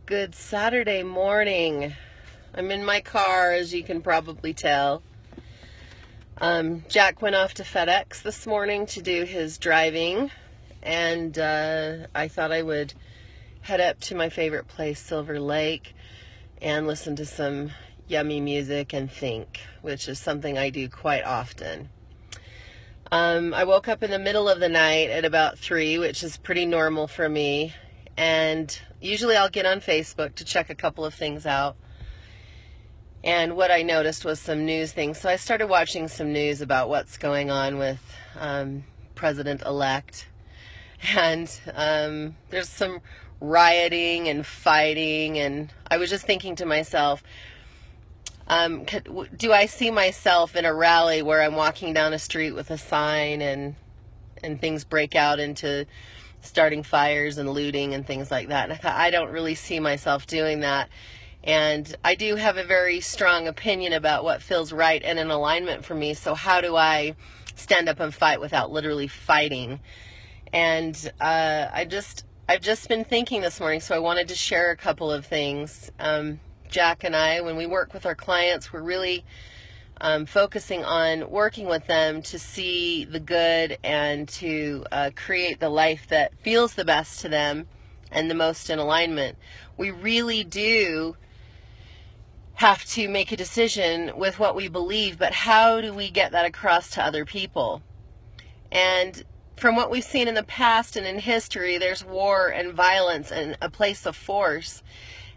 Good Saturday morning. I'm in my car, as you can probably tell. Jack went off to FedEx this morning to do his driving, and I thought I would head up to my favorite place, Silver Lake, and listen to some yummy music and think, which is something I do quite often. I woke up in the middle of the night at about 3, which is pretty normal for me, and usually I'll get on Facebook to check a couple of things out. And what I noticed was some news things. So I started watching some news about what's going on with President-elect. And there's some rioting and fighting. And I was just thinking to myself, do I see myself in a rally where I'm walking down a street with a sign and things break out into starting fires and looting and things like that? And I thought, I don't really see myself doing that. And I do have a very strong opinion about what feels right and in alignment for me. So how do I stand up and fight without literally fighting? And I've just been thinking this morning, so I wanted to share a couple of things. Jack and I, when we work with our clients, we're really focusing on working with them to see the good and to create the life that feels the best to them and the most in alignment. We really do have to make a decision with what we believe, but how do we get that across to other people? And from what we've seen in the past and in history, there's war and violence and a place of force.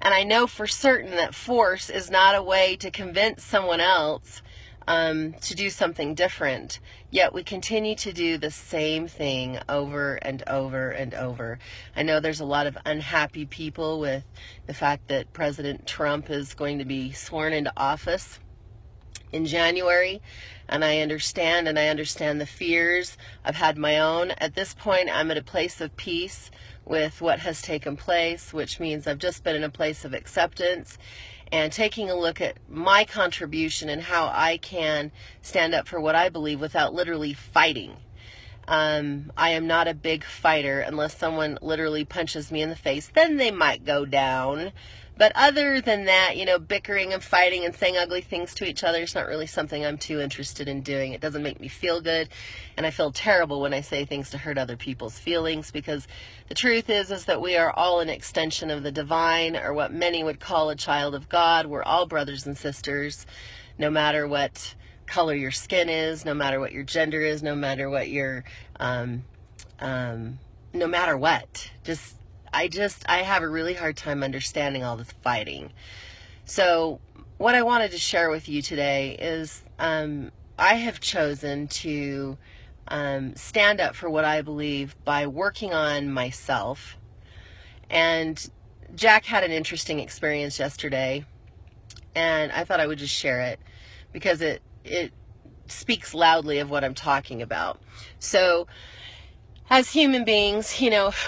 And I know for certain that force is not a way to convince someone else to do something different. Yet we continue to do the same thing over and over and over. I know there's a lot of unhappy people with the fact that President Trump is going to be sworn into office in January, and I understand the fears. I've had my own. At this point, I'm at a place of peace with what has taken place, which means I've just been in a place of acceptance and taking a look at my contribution and how I can stand up for what I believe without literally fighting. I am not a big fighter unless someone literally punches me in the face. Then they might go down. But other than that, bickering and fighting and saying ugly things to each other is not really something I'm too interested in doing. It doesn't make me feel good, and I feel terrible when I say things to hurt other people's feelings, because the truth is that we are all an extension of the divine, or what many would call a child of God. We're all brothers and sisters, no matter what color your skin is, no matter what your gender is, no matter what your, no matter what. I have a really hard time understanding all this fighting. So what I wanted to share with you today is I have chosen to stand up for what I believe by working on myself. And Jack had an interesting experience yesterday, and I thought I would just share it because it speaks loudly of what I'm talking about. So as human beings,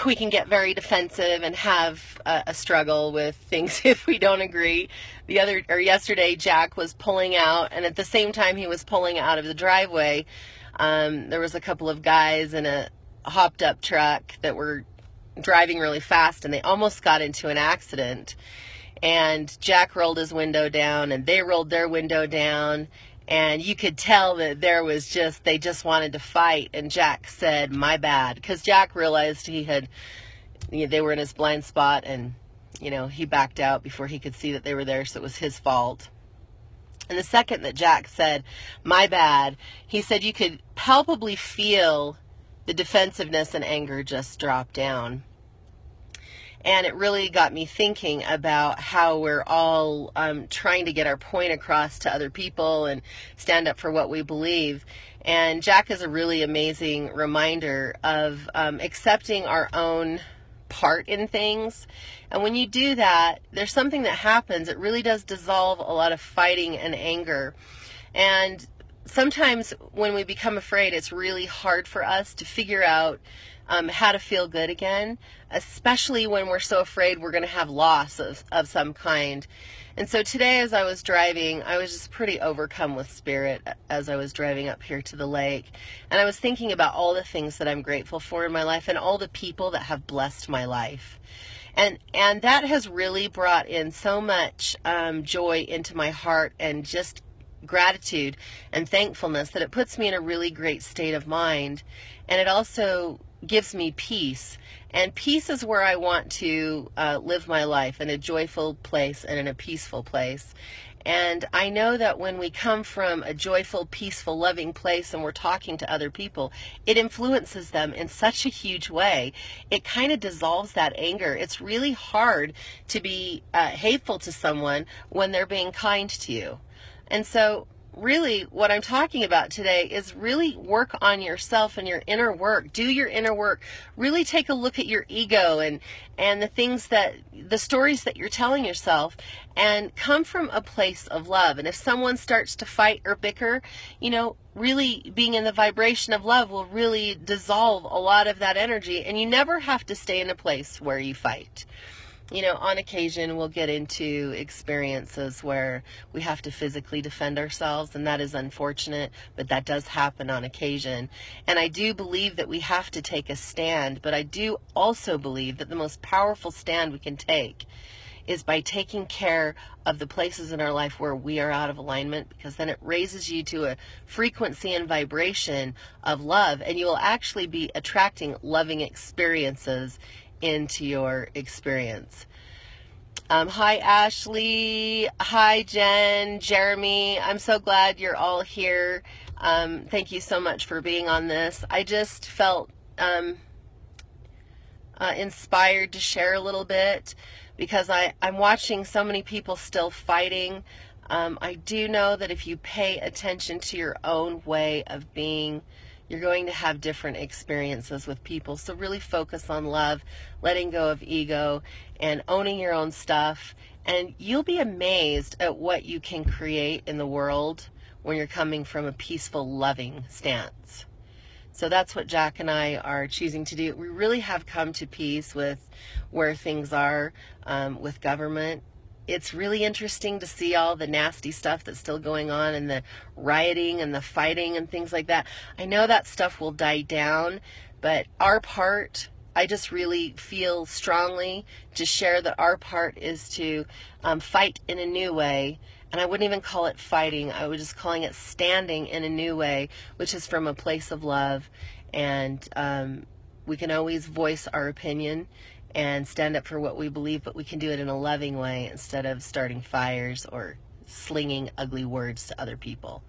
we can get very defensive and have a struggle with things if we don't agree. Yesterday, Jack was pulling out, and at the same time he was pulling out of the driveway, there was a couple of guys in a hopped-up truck that were driving really fast, and they almost got into an accident. And Jack rolled his window down, and they rolled their window down. And you could tell that they just wanted to fight. And Jack said, "My bad." Because Jack realized they were in his blind spot, and, he backed out before he could see that they were there, so it was his fault. And the second that Jack said, "My bad," he said you could palpably feel the defensiveness and anger just drop down. And it really got me thinking about how we're all trying to get our point across to other people and stand up for what we believe. And Jack is a really amazing reminder of accepting our own part in things. And when you do that, there's something that happens. It really does dissolve a lot of fighting and anger. And sometimes when we become afraid, it's really hard for us to figure out how to feel good again, especially when we're so afraid we're going to have loss of some kind. And so today, as I was driving, I was just pretty overcome with spirit as I was driving up here to the lake. And I was thinking about all the things that I'm grateful for in my life and all the people that have blessed my life. And that has really brought in so much joy into my heart, and just gratitude and thankfulness, that it puts me in a really great state of mind. And it also gives me peace. And peace is where I want to live my life, in a joyful place and in a peaceful place. And I know that when we come from a joyful, peaceful, loving place and we're talking to other people, it influences them in such a huge way. It kind of dissolves that anger. It's really hard to be hateful to someone when they're being kind to you. And so really what I'm talking about today is really work on yourself and your inner work. Do your inner work. Really take a look at your ego and the stories that you're telling yourself, and come from a place of love. And if someone starts to fight or bicker, really being in the vibration of love will really dissolve a lot of that energy, and you never have to stay in a place where you fight. On occasion we'll get into experiences where we have to physically defend ourselves, and that is unfortunate, but that does happen on occasion. And I do believe that we have to take a stand, but I do also believe that the most powerful stand we can take is by taking care of the places in our life where we are out of alignment, because then it raises you to a frequency and vibration of love, and you will actually be attracting loving experiences into your experience. Hi Ashley, hi Jen, Jeremy, I'm so glad you're all here. Thank you so much for being on this. I just felt inspired to share a little bit, because I'm watching so many people still fighting. I do know that if you pay attention to your own way of being, you're going to have different experiences with people. So really focus on love, letting go of ego, and owning your own stuff. And you'll be amazed at what you can create in the world when you're coming from a peaceful, loving stance. So that's what Jack and I are choosing to do. We really have come to peace with where things are with government. It's really interesting to see all the nasty stuff that's still going on, and the rioting and the fighting and things like that. I know that stuff will die down, but our part, I just really feel strongly to share that our part is to fight in a new way. And I wouldn't even call it fighting. I was just calling it standing in a new way, which is from a place of love. And we can always voice our opinion and stand up for what we believe, but we can do it in a loving way instead of starting fires or slinging ugly words to other people.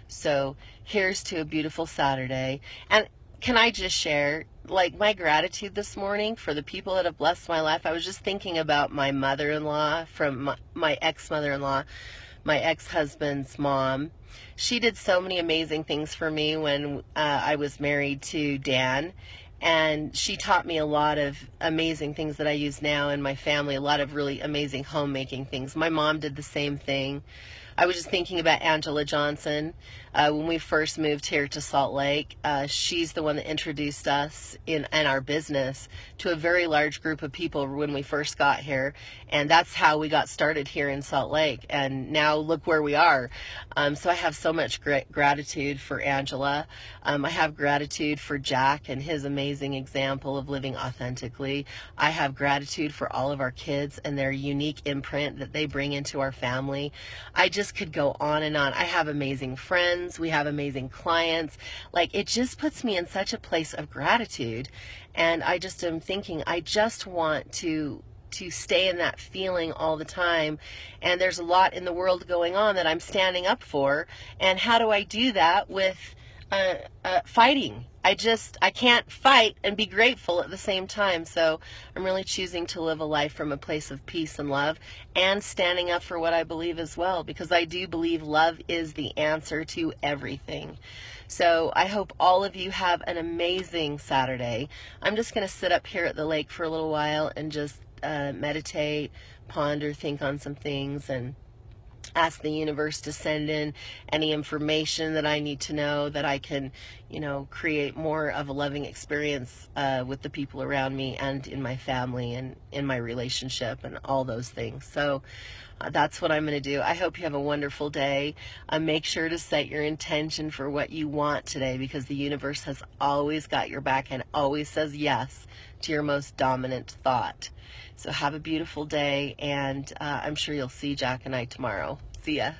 So here's to a beautiful Saturday. And can I just share, my gratitude this morning for the people that have blessed my life? I was just thinking about my mother-in-law, from my ex-mother-in-law, my ex-husband's mom. She did so many amazing things for me when I was married to Dan. And she taught me a lot of amazing things that I use now in my family, a lot of really amazing homemaking things. My mom did the same thing. I was just thinking about Angela Johnson. When we first moved here to Salt Lake, she's the one that introduced us in our business to a very large group of people when we first got here. And that's how we got started here in Salt Lake. And now look where we are. So I have so much gratitude for Angela. I have gratitude for Jack and his amazing example of living authentically. I have gratitude for all of our kids and their unique imprint that they bring into our family. I just could go on and on. I have amazing friends. We have amazing clients. It just puts me in such a place of gratitude. And I just am thinking, I just want to stay in that feeling all the time. And there's a lot in the world going on that I'm standing up for. And how do I do that? With fighting. I can't fight and be grateful at the same time. So I'm really choosing to live a life from a place of peace and love, and standing up for what I believe as well, because I do believe love is the answer to everything. So I hope all of you have an amazing Saturday. I'm just going to sit up here at the lake for a little while and just meditate, ponder, think on some things, and ask the universe to send in any information that I need to know, that I can, you know, create more of a loving experience with the people around me and in my family and in my relationship and all those things. So that's what I'm going to do. I hope you have a wonderful day. Make sure to set your intention for what you want today, because the universe has always got your back and always says yes to your most dominant thought. So have a beautiful day, and I'm sure you'll see Jack and I tomorrow. See ya.